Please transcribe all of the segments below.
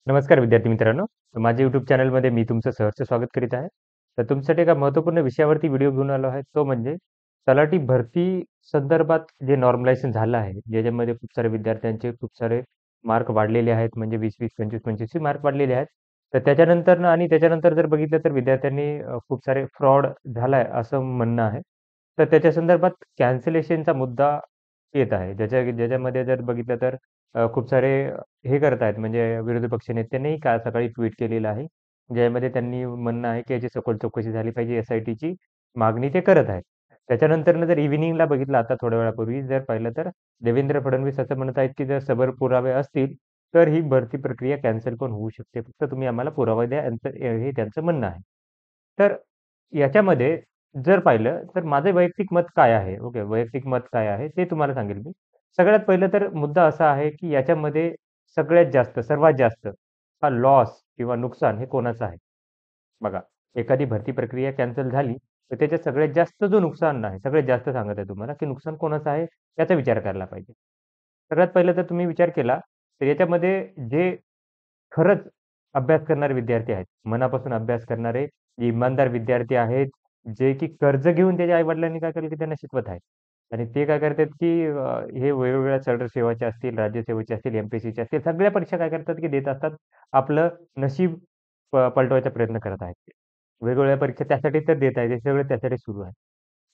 नमस्कार विद्यार्थी मित्रांनो. माझ्या YouTube चॅनलमध्ये मी तुमचं सहर्ष स्वागत करीत आहे. तर तुमच्यासाठी एका महत्त्वपूर्ण विषयावरती व्हिडिओ घेऊन आलो आहे. तो म्हणजे तलाठी भरती संदर्भात जे नॉर्मलायझेशन झालं आहे, ज्याच्यामध्ये खूप सारे विद्यार्थ्यांचे खूप सारे मार्क वाढलेले आहेत. म्हणजे 20-20, 25-25 मार्क वाढलेले आहेत. तर त्याच्यानंतर आणि त्याच्यानंतर जर बघितलं तर विद्यार्थ्यांनी खूप सारे फ्रॉड झालाय असं म्हणणं आहे. तर त्याच्या संदर्भात कॅन्सलेशनचा मुद्दा येत आहे. ज्याच्यामध्ये जर बघितलं तर खूप सारे हे करत आहेत म्हणजे विरोधी पक्षनेत्यांनीही काल सकाळी ट्विट केलेलं आहे. ज्यामध्ये त्यांनी म्हणणं आहे, की याची सखोल चौकशी झाली पाहिजे. एस-आय-टीची मागणी ते करत आहेत. त्याच्यानंतरनं जर इव्हनिंगला बघितलं आता थोड्या वेळापूर्वी जर पाहिलं तर देवेंद्र फडणवीस असं म्हणत आहेत, की जर सबळ पुरावे असतील, तर ही भरती प्रक्रिया कॅन्सल पण होऊ शकते. फक्त तुम्ही आम्हाला पुरावा द्या यांचं हे त्यांचं म्हणणं आहे. तर याच्यामध्ये जर पाहिलं तर माझं वैयक्तिक मत काय आहे? ओके. वैयक्तिक मत काय आहे ते तुम्हाला सांगेल मी. सगळ्यात पहिलं तर मुद्दा असा आहे, की याच्यामध्ये सगळ्यात जास्त, सर्वात जास्त हा लॉस किंवा नुकसान हे कोणाचं आहे? बघा, एखादी भरती प्रक्रिया कॅन्सल झाली, तर त्याच्यात सगळ्यात जास्त जो नुकसान आहे, सगळ्यात जास्त सांगत आहे तुम्हाला, की नुकसान कोणाचं आहे याचा विचार करायला पाहिजे. सगळ्यात पहिलं तर तुम्ही विचार केला, तर याच्यामध्ये जे खरंच अभ्यास करणारे विद्यार्थी आहेत, मनापासून अभ्यास करणारे जे इमानदार विद्यार्थी आहेत, जे की कर्ज घेऊन त्याच्या आई-वडिलांनी काय केलं, की त्यांना शिकवत आहेत. आणि ते काय करतात, की हे वेगवेगळ्या चढ सेवाच्या असतील, राज्यसेवेचे असतील, एम-पी-एस-सीच्या असतील, सगळ्या परीक्षा काय करतात, की देत असतात. आपलं नशीब पलटवायचा प्रयत्न करत आहेत ते. वेगवेगळ्या परीक्षा त्यासाठी तर देत आहेत. हे सगळं त्यासाठी सुरू आहे.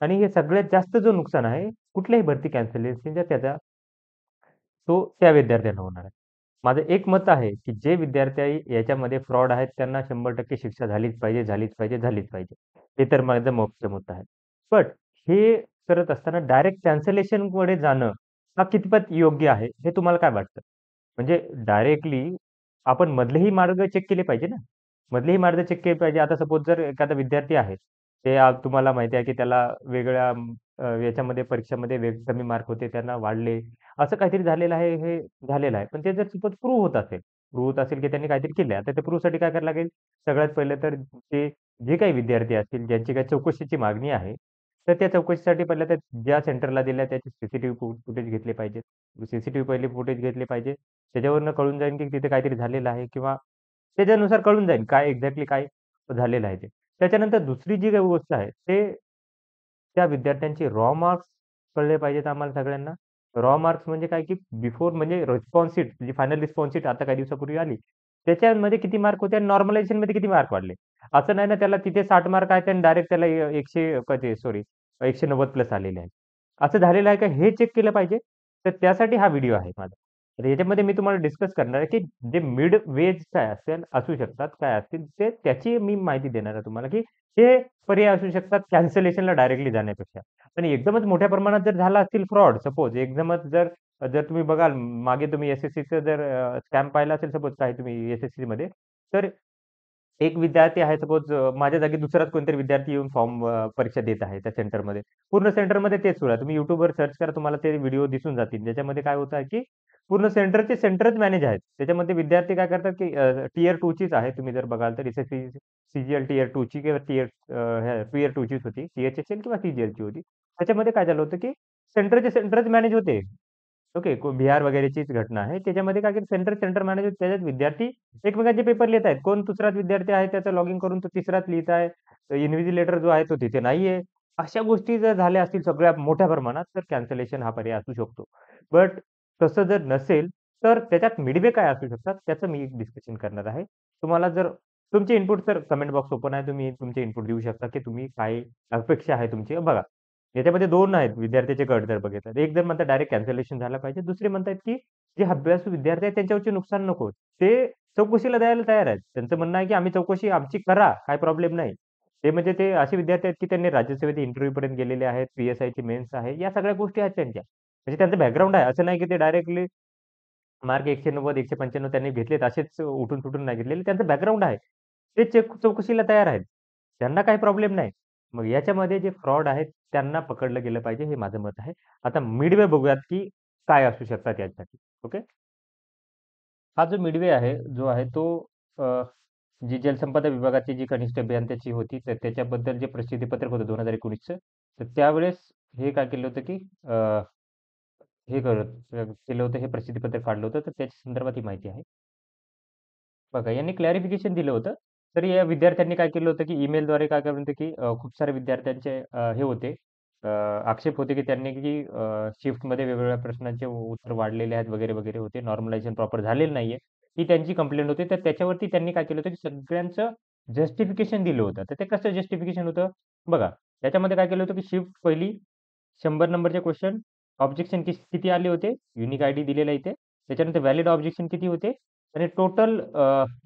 आणि हे सगळ्यात जास्त जो नुकसान आहे, कुठल्याही भरती कॅन्सलेशनचा त्याचा तो त्या विद्यार्थ्यांना होणार आहे. माझं एक मत आहे, की जे विद्यार्थी याच्यामध्ये फ्रॉड आहेत, त्यांना 100% शिक्षा झालीच पाहिजे, झालीच पाहिजे, झालीच पाहिजे. हे तर माझं मुख्य मत आहे. बट हे करत असताना डायरेक्ट कॅन्सलेशनकडे जाणं हा कितपत योग्य आहे, हे तुम्हाला काय वाटतं? म्हणजे डायरेक्टली आपण मधलेही मार्ग चेक केले पाहिजे ना. मधलेही मार्ग चेक केले पाहिजे. आता सपोज जर एखादा विद्यार्थी आहे, ते तुम्हाला माहिती आहे, की त्याला वेगळ्या याच्यामध्ये परीक्षामध्ये कमी मार्क होते, त्यांना वाढले. असं काहीतरी झालेलं आहे, हे झालेलं आहे. पण ते जर सपोज प्रूव्ह होत असेल, प्रूव्ह होत असेल, की त्यांनी काहीतरी केलंय. आता त्या प्रूव्हसाठी काय करायला लागेल? सगळ्यात पहिलं तर ते जे काही विद्यार्थी असतील, ज्यांची काही चौकशीची मागणी आहे, तर त्या चौकशीसाठी पहिलं तर ज्या सेंटरला दिल्या त्याचे सीसीटीव्ही फुटेज घेतले पाहिजेत. सीसीटीव्ही पहिले फुटेज घेतले पाहिजे. त्याच्यावरनं कळून जाईल, की तिथे काहीतरी झालेलं आहे किंवा त्याच्यानुसार कळून जाईल काय एक्झॅक्टली काय झालेलं आहे ते. त्याच्यानंतर दुसरी जी काही गोष्ट आहे, ते त्या विद्यार्थ्यांचे रॉ मार्क्स कळले पाहिजेत आम्हाला सगळ्यांना. रॉ मार्क्स म्हणजे काय, की बिफोर म्हणजे रिस्पॉन्स शीट जी फायनल रिस्पॉन्स शीट आता काही दिवसापूर्वी आली. त्याच्यामध्ये किती मार्क होते आणि नॉर्मलायझेशनमध्ये किती मार्क वाढले. असं नाही ना त्याला तिथे 60 मार्क आहेत आणि डायरेक्ट त्याला 100 ते सॉरी 190 प्लस आलेले आहेत. असं झालेलं आहे का हे चेक केलं पाहिजे. तर त्यासाठी हा व्हिडिओ आहे माझा. तर याच्यामध्ये मी तुम्हाला डिस्कस करणार आहे, की जे मिड वेज काय असेल असू शकतात, काय असतील ते त्याची मी माहिती देणार आहे तुम्हाला, की हे पर्याय असू शकतात कॅन्सलेशनला डायरेक्टली जाण्यापेक्षा. आणि एकदमच मोठ्या प्रमाणात जर झाला असतील फ्रॉड सपोज एकदमच जर जर तुम्ही बघाल मागे तुम्ही एस-एस-सीचं जर स्कॅम पाहिला असेल सपोज काही तुम्ही एस-एस-सीमध्ये तर एक विद्यार्थी आहे सपोज माझ्या जागी दुसराच कोणतरी विद्यार्थी येऊन फॉर्म परीक्षा देत आहे त्या सेंटरमध्ये. पूर्ण सेंटरमध्ये तेच सुरू आहे. तुम्ही YouTubeवर सर्च करा तुम्हाला ते व्हिडिओ दिसून जातील. ज्याच्यामध्ये काय होत आहे, की पूर्ण सेंटरचे सेंटरच मॅनेज आहेत. त्याच्यामध्ये विद्यार्थी काय करतात, की टियर 2 चीच आहे. तुम्ही जर बघाल तर एस-एस-सी, सी-जी-एल टियर 2 ची किंवा टियर 2 चीच होती. सी-एच-एस-एल किंवा सी-जी-एलची होती. त्याच्यामध्ये काय झालं होतं, की सेंटरचे सेंटरच मॅनेज होते. ओके. बिहार वगैरेचीच घटना आहे. त्याच्यामध्ये काय सेंटर सेंटर मॅनेजर त्याच्यात विद्यार्थी एकमेकांचे पेपर लिहीत आहेत. कोण दुसराच विद्यार्थी आहे त्याचं लॉगिन करून तो तिसराच लिहीत आहे. इन्व्हिजिलेटर जो आहे तो तिथे नाहीये. अशा गोष्टी जर झाल्या असतील सगळ्या मोठ्या प्रमाणात तर कॅन्सलेशन हा पर्याय असू शकतो. बट तसं जर नसेल तर त्याच्यात मिडवे काय असू शकतात त्याचं मी एक डिस्कशन करणार आहे. तुम्हाला जर तुमचे इनपुट तर कमेंट बॉक्स ओपन आहे. तुम्ही तुमचे इनपुट देऊ शकता, की तुम्ही काय अपेक्षा आहे तुमची. बघा याच्यामध्ये 2 आहेत विद्यार्थ्याचे गट जर बघितलं. एक जण म्हणतात डायरेक्ट कॅन्सलेशन झालं पाहिजे. दुसरे म्हणतात, की जे अभ्यासू विद्यार्थी आहेत त्यांच्यावरचे नुकसान नको. ते चौकशीला द्यायला तयार आहेत. त्यांचं म्हणणं आहे, की आम्ही चौकशी आमची करा, काही प्रॉब्लेम नाही. ते म्हणजे ते असे विद्यार्थी आहेत, की त्यांनी राज्यसेवेत इंटरव्ह्यूपर्यंत गेलेले आहेत. पी-एस-आयची मेन्स आहे. या सगळ्या गोष्टी आहेत त्यांच्या. म्हणजे त्यांचं बॅकग्राऊंड आहे. असं नाही, की ते डायरेक्टली मार्क 190, 195 त्यांनी घेतलेत असेच उठून-सुटून नाही घेतलेले. त्यांचं बॅकग्राऊंड आहे. ते चौकशीला तयार आहेत. त्यांना काही प्रॉब्लेम नाही. मग याच्यामध्ये जे फ्रॉड आहेत त्यांना पकडलं गेलं पाहिजे हे माझं मत आहे. आता मिडवे बघूयात, की काय असू शकतात यासाठी. ओके. हा जो मिडवे आहे, जो आहे तो अ, जी जलसंपदा विभागाची जी कनिष्ठ अभियंत्याची होती, तर त्याच्याबद्दल जे प्रसिद्धीपत्रक होतं 2019चं, तर त्यावेळेस हे काय केलं होतं, की हे केलं होतं, हे प्रसिद्धीपत्रक काढलं होतं, तर त्याच्या संदर्भात ही माहिती आहे. बघा यांनी क्लॅरिफिकेशन दिलं होतं. तर या विद्यार्थ्यांनी काय केलं होतं, की ईमेलद्वारे काय केलं होतं, की खूप सारे विद्यार्थ्यांचे हे होते अ, आक्षेप होते, की त्यांनी की शिफ्टमध्ये वेगवेगळ्या प्रश्नांचे उत्तर वाढलेले आहेत वगैरे, वगैरे होते. नॉर्मलायझेशन प्रॉपर झालेलं नाहीये. ही त्यांची कंप्लेंट होती. तर त्याच्यावरती त्यांनी काय केलं होतं, की सगळ्यांचं जस्टिफिकेशन दिलं होतं. तर ते कसं जस्टिफिकेशन होतं? बघा, त्याच्यामध्ये काय केलं होतं, की शिफ्ट पहिली 100 नंबरचे क्वेश्चन ऑब्जेक्शन किती आले होते? युनिक आयडी दिलेला आहे इथे. त्याच्यानंतर व्हॅलिड ऑब्जेक्शन किती होते? आणि total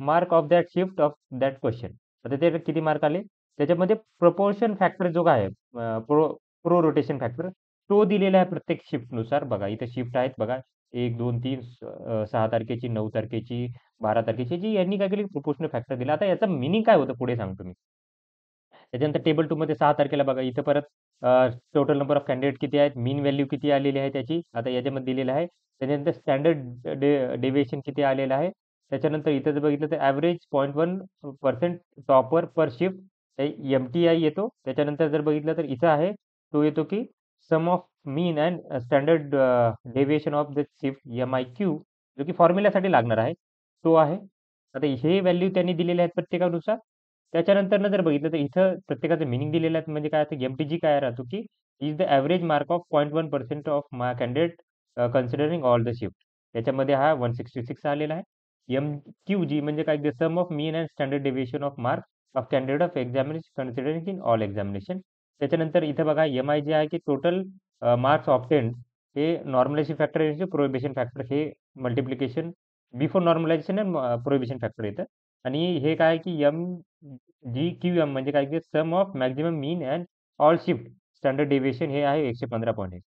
mark of that shift of that question. आता ते किती मार्क आले? त्याच्यामध्ये प्रपोर्शन फॅक्टर जो आहे प्रो रोटेशन फॅक्टर तो दिलेला आहे प्रत्येक शिफ्टनुसार. बघा इथे शिफ्ट आहेत बघा 1, 2, 3 6 तारखेची, 9 तारखेची, 12 तारखेची जी यांनी काय केली प्रोपोर्शनल फॅक्टर दिला. आता याचा मीनिंग काय होतं पुढे सांगतो मी. त्याच्यानंतर टेबल 2 मध्ये 6 तारखेला बघा इथं परत टोटल नंबर ऑफ कॅन्डिडेट किती आहेत, मीन व्हॅल्यू किती आलेली आहे त्याची, आता याच्यामध्ये दिलेलं आहे. त्याच्यानंतर स्टँडर्ड डेव्हिएशन किती आलेलं आहे. त्याच्यानंतर इथं जर बघितलं तर ॲव्हरेज 0.1% टॉपर पर शिफ्ट एम-टी-आय येतो. त्याच्यानंतर जर बघितलं तर इथं आहे, तो येतो की sum of mean and standard deviation of the shift M I Q जो की फॉर्म्युलासाठी लागणार आहे, तो आहे. आता हे व्हॅल्यू त्यांनी दिलेले आहेत प्रत्येकानुसार. त्याच्यानंतरनं जर बघितलं तर इथं प्रत्येकाचं मीनिंग दिलेलं आहे म्हणजे काय असतं एम-टी-जी काय राहतो की is the average mark of 0.1% of candidate considering all the shift. त्याच्यामध्ये हा 166 आलेला आहे. एम-क्यू-जी म्हणजे काय the sum of mean and standard deviation of mark of candidate of examination considering in all examination. त्याच्यानंतर इथं बघा एम-आय जे आहे की टोटल मार्क्स ऑब्टेन्ड हे नॉर्मलायझेशन फॅक्टर प्रोहिबिशन फॅक्टर हे multiplication before normalisation and prohibition factor येतं. आणि हे काय की जी-क्यू-एम म्हणजे काय की sum of maximum mean and all shift standard deviation हे आहे 115.1.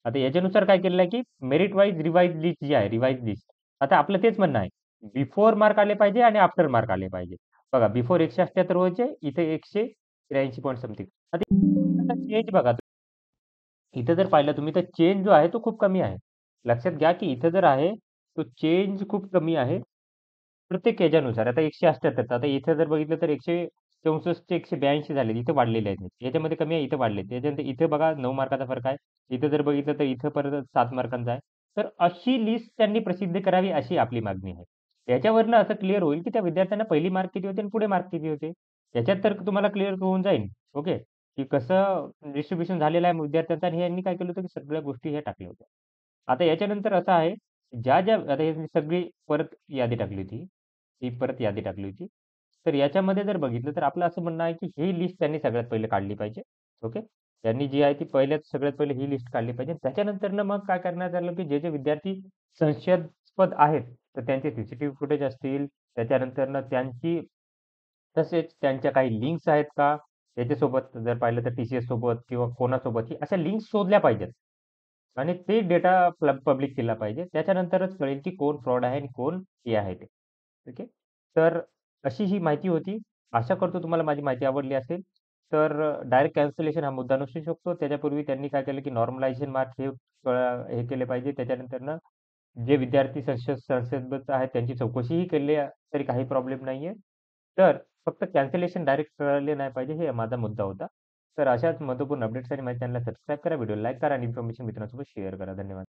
आता याच्यानुसार काय केलेलं आहे की मेरिट वाईज रिवाइज लिस्ट जी आहे, रिवाइज लिस्ट. आता आपलं तेच म्हणणं आहे. बिफोर मार्क आले पाहिजे आणि आफ्टर मार्क आले पाहिजे. बघा बिफोर 178 व्हायचे, इथे 183 पॉइंट समथिंग. आता चेंज बघा इथं जर पाहिलं तुम्ही तर चेंज जो आहे तो खूप कमी आहे. लक्षात घ्या की इथं जर आहे, तो चेंज खूप कमी आहे. प्रत्येक ह्याच्यानुसार आता 178 आता इथे जर बघितलं तर 164 चे 182 झाले. इथे वाढलेले आहेत. याच्यामध्ये कमी आहे, इथे वाढले. त्याच्यानंतर इथे बघा 9 मार्काचा फरक आहे. इथे जर बघितलं तर इथं परत 7 मार्कांचा आहे. तर अशी लिस्ट त्यांनी प्रसिद्ध करावी अशी आपली मागणी आहे. त्याच्यावरनं असं क्लिअर होईल की त्या विद्यार्थ्यांना पहिली मार्क किती होते आणि पुढे मार्क किती होते. त्याच्यात तर तुम्हाला क्लिअर होऊन जाईल. ओके. की कसं डिस्ट्रिब्युशन झालेलं आहे विद्यार्थ्यांचं आणि यांनी काय केलं होतं की सगळ्या गोष्टी ह्या टाकल्या होत्या. आता याच्यानंतर असं आहे, ज्या आता ही सगळी परत यादी टाकली होती. ही परत यादी टाकली होती. तर याच्यामध्ये जर बघितलं तर आपलं असं म्हणणं आहे, की ही लिस्ट त्यांनी सगळ्यात पहिले काढली पाहिजे. ओके. त्यांनी जी आहे ती सगळ्यात पहिले ही लिस्ट काढली पाहिजे. त्याच्यानंतरनं मग काय करण्यात आलं, की जे विद्यार्थी संशयास्पद आहेत, तर त्यांचे सीसीटीव्ही फुटेज असतील, त्याच्यानंतरनं त्यांची तसेच त्यांच्या काही लिंक्स आहेत का? त्याच्यासोबत जर पाहिलं तर टी-सी-एस सोबत किंवा कोणासोबतही अशा लिंक्स शोधल्या पाहिजेत. आणि ते डेटा पब्लिक केला पाहिजे. त्याच्यानंतरच कळेल की कोण फ्रॉड आहे आणि कोण हे आहे ते. ओके. तर अशी ही माहिती होती. आशा करतो तुम्हाला माझी माहिती आवडली असेल. तर डायरेक्ट कॅन्सलेशन हा मुद्दा नसू शकतो. त्याच्यापूर्वी त्यांनी काय केलं की नॉर्मलायझेशन मार्क हे केले पाहिजे. त्याच्यानंतरनं जे विद्यार्थी संशयास्पद आहेत त्यांची चौकशीही केली तरी काही प्रॉब्लेम नाहीये. तर फक्त कॅन्सलेशन डायरेक्ट कळले नाही पाहिजे हे माझा मुद्दा होता. तर अशाच महत्त्वपूर्ण अपडेट्ससाठी माझ्या चॅनलला सबस्क्राईब करा, व्हिडिओ लाईक करा आणि इन्फॉर्मेशन मित्रांसोबत शेअर करा. धन्यवाद.